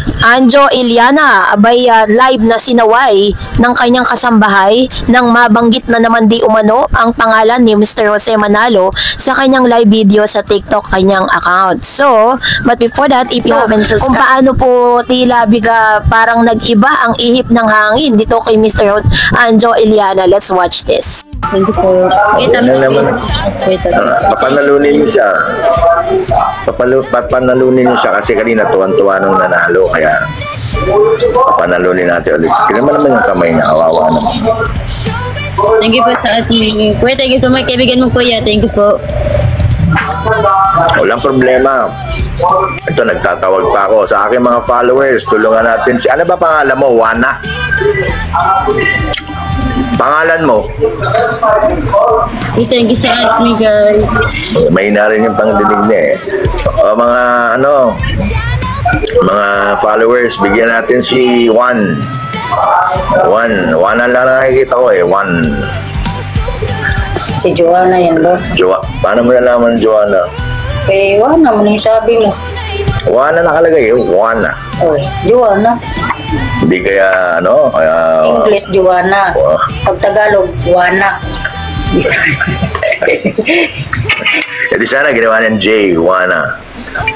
Anjo Iliana, abay live na sinaway ng kanyang kasambahay nang mabanggit na naman di umano ang pangalan ni Mr. Jose Manalo sa kanyang live video sa TikTok kanyang account. So, but before that, if you haven't subscribed, kung paano po tila biga parang nag-iba ang ihip ng hangin dito kay Mr. Anjo Iliana. Let's watch this. Thank you po. Papanalunin niyo siya. Papanalunin niyo siya kasi kanina tuwan-tuwa nung nanalo. Kaya papanalunin natin ulit. Tignan mo naman yung kamay niya. Awawa naman. Thank you po sa ating kuya. Thank you so much. Kaibigan mo kuya. Thank you po. Walang problema. Ito, nagtatawag pa ako sa aking mga followers. Tulungan natin si... Ano ba pangalan mo? Wana? Pangalan mo? Thank you sa ating guys. May na rin yung pangdinig niya eh. O mga ano, mga followers, bigyan natin si Juan. Juan lang nakikita ko eh. Juan. Si Joanna yan, boss. Paano mo nalaman Joanna? Eh, Joanna mo yung sabi mo. Juana nakalagay eh. Juana. Oh, Joanna. Hindi kaya ano? English, Joanna. Pag Tagalog, Juana. E di sana ginawa ng J, Juana.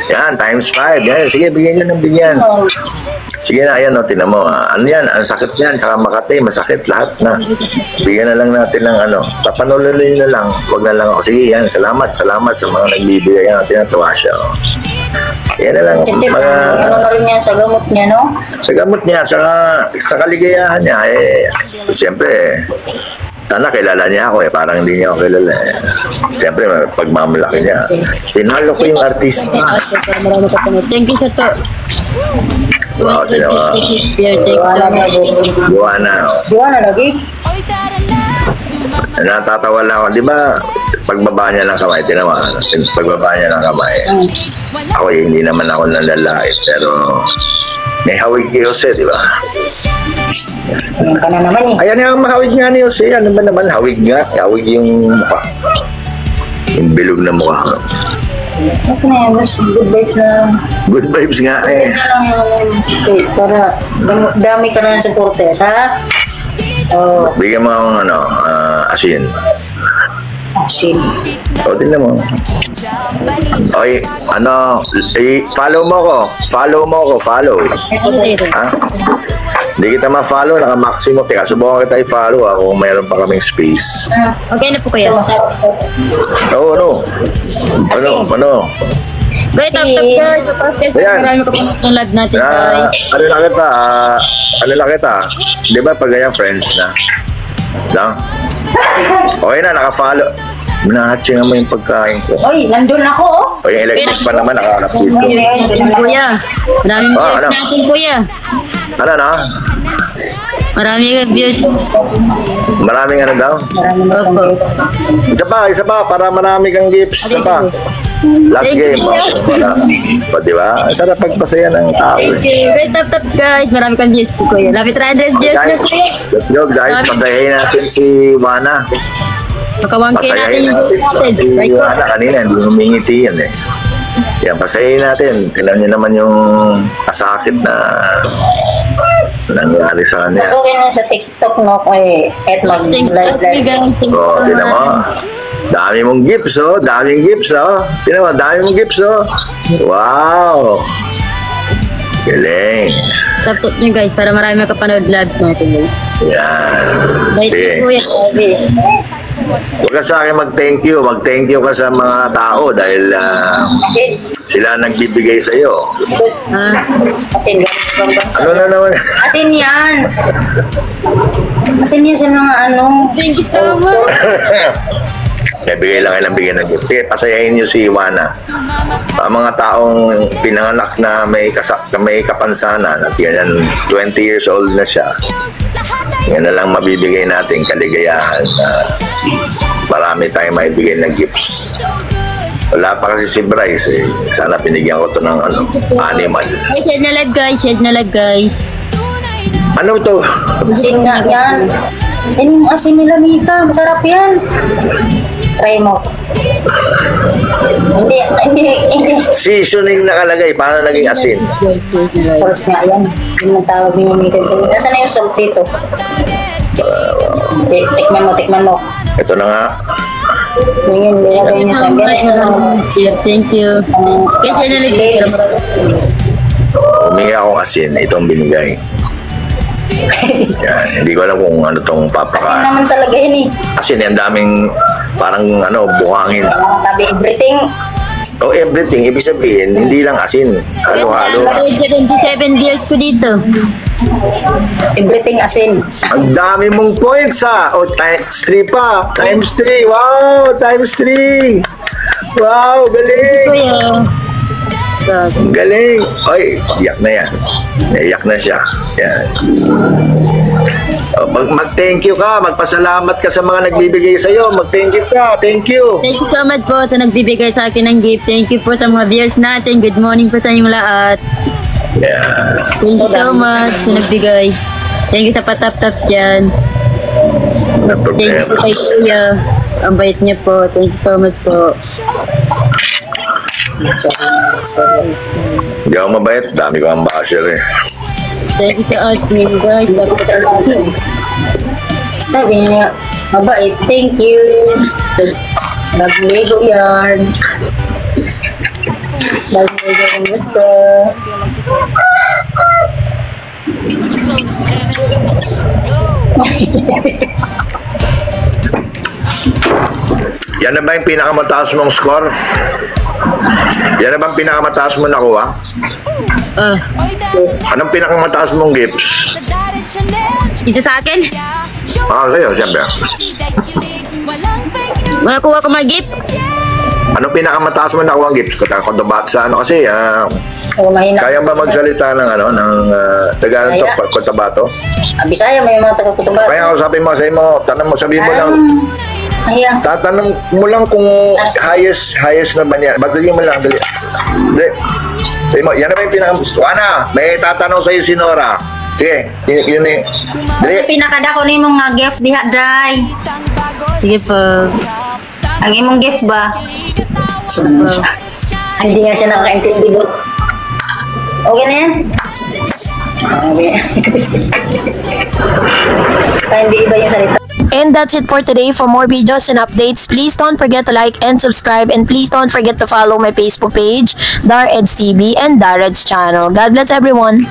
Yan, times 5. Yan, sige, bigyan nyo ng bigyan. Sige na, ayan, tinan mo. Ano yan? Ang sakit yan. Tsaka Makati, masakit lahat na. Bigyan na lang natin ng ano. Papanuloy na lang. Huwag na lang ako. Sige, yan. Salamat sa mga nagbibigay. Yan, tinatuwa siya. Yan na lang. Kasi ano na rin yan sa gamot niya, no? Sa gamot niya, sa kaligayahan niya, eh, siyempre, sana kilala niya ako eh, parang hindi niya ako kilala eh. Siyempre, pagmamalaki niya. Tinalo ko yung artista. Thank you sa to. Wow, tinawa. Joanna lagi? Natatawa lang ako. Di ba, pagbaba niya ng kamay, tinawa. Pagbaba niya ng kamay. Ako eh, hindi naman ako nanlalait, pero may hawig kay Jose, di ba? Ayan ka na naman eh. Ayan yung mahawig nga ni Jose. Ano ba naman? Hawig nga. Hawig yung mukha. Yung bilog na mukha. Okay na yan, boss. Good vibes na. Good vibes nga eh. Good na lang yung para dami ka na ng supporters, ha? Oh, Bigyan mo ang ano, asin. asin. O, tingnan mo. Okay, ano, follow mo ko. Follow. Ha? Hindi kita ma-follow, naka-maximum. Teka, subukan kita i-follow kung mayroon pa kaming space. Okay na po kuya. Oo, ano? Guys, tap guys. Maraming kapatid ng live natin guys. Ano lang kita? Di ba pag ganyan friends na? Lang? Okay na, naka-follow. Minahatching mo yung pagkain ko. Oy, nandun ako, oh. O yung electric pa naman, nakakalap dito. Kuya, maraming views natin kuya. Ano na? Maraming views. Maraming ano daw? Opo. Isa pa, para marami kang gifts. Isa pa. Last game. O, diba? Ang sarap pagpasaya ng tao. Thank you. Wait, tap guys. Marami kang views po kuya. Lapit 300 views na kuya. Let's go guys. Pasayahin natin si Wana. Makawangkin natin yung views natin. Si Wana kanina, hindi humingiti yan eh. Yan, pasayahin natin. Tingnan niyo naman yung kasakit na nangyari sa kanya. Masukin mo sa TikTok, no? Kahit mag-live. O, tingnan mo. Dami mong gifts, oh. Daming gifts, oh. Tingnan mo, dami mong gifts, oh. Wow. Galing. Tap nyo guys para marami makapanood live natin guys. Yan. Bait Sige. po kuya. Huwag ka sa akin mag-thank you. Mag-thank you ka sa mga tao dahil sila nagbibigay sa iyo. Asin, Ano na naman? asin yan. Asin yan sa mga ano. Thank you so much. Kaya bigay lang kayo ng bigyan ng gift. Sige, pasayahin niyo si Wana. Ang mga taong pinanganak na may kapansanan at yan 20 years old na siya. Yan na lang mabibigay natin kaligayahan na marami tayong maibigay ng gifts. Wala pa kasi si Bryce eh. Sana pinigyan ko to ng ano, animal. Hey, share na live guys. Ano to? Asin nga yan. Yan yung asin nila, Mika. Masarap yan. Try mo. Hindi. Seasoning nakalagay, paano naging asin? Pork nga yan. Yung tawag niyo may ganito. Nasaan na yung salt dito? Tikman mo. Ito na nga. Ngayon, nilagay niyo sa Yeah, thank you. Kasi naligay ka. Humingi akong asin, itong binigay. Yan, hindi ko alam kung ano tong Kasi papaka. naman talaga yun eh. Asin, ang daming parang buhangin. Sabi everything. O everything, ibig sabihin, hindi lang asin. Halo-halo. 77 years ko dito. Everything asin. Ang dami mong points ha. O, times 3 pa. Times 3. Wow, times 3. Wow, galing. Kuya. Ang galing. Ay, iyak na yan. Naiyak na siya. Yan. O, mag-thank you ka. Magpasalamat ka sa mga nagbibigay sa'yo. Mag-thank you ka. Thank you. Thank you so much po sa nagbibigay sa akin ng gift. Thank you po sa mga viewers natin. Good morning po sa inyong lahat. Yeah. Thank you so much sa nagbigay. Thank you sa patap-tap dyan. No Thank you problema. kay Kuya. Ang bait niya po. Thank you so much po. Hindi ako mabait. Dami ko ang basher eh. Thank you sa admin guys. Sabi niya, mabait. Thank you. Nag-Lego yarn. Nag-Lego yung gusto. Yan na ba yung pinakamataas mong score? Yan na ba yung pinakamataas mo nakuha? Anong pinakamataas mong gifts? Ito sa akin? Sa'yo, siyempre. Makakuha ko mga gift? Anong pinakamataas mo nakuha ang gifts? Katabat sa ano kasi, O, mahina. kaya ba magsalita ng ano, ng Tagalog Bisaya. to, Cotabato? Bisaya, may mga taga-kutubat. Kaya ako sabi mo, tanong mo, sabihin mo lang, Ayan. tatanong mo lang kung highest na ba niya. Ba't mo lang, dali. Sabi mo, yan na ba yung Wana, may tatanong sa'yo si Nora. Sige, yun eh. Dali. Kasi pinakadako ni mong nga gift diha, Dry. Sige po. Ang imong gift ba? Hindi nga siya nakakaintindi ba? Okay na yan? Okay. Kaya hindi iba yung salita. And that's it for today. For more videos and updates, please don't forget to like and subscribe, and please don't forget to follow my Facebook page, Dar Eds TV and Dar Eds channel. God bless everyone.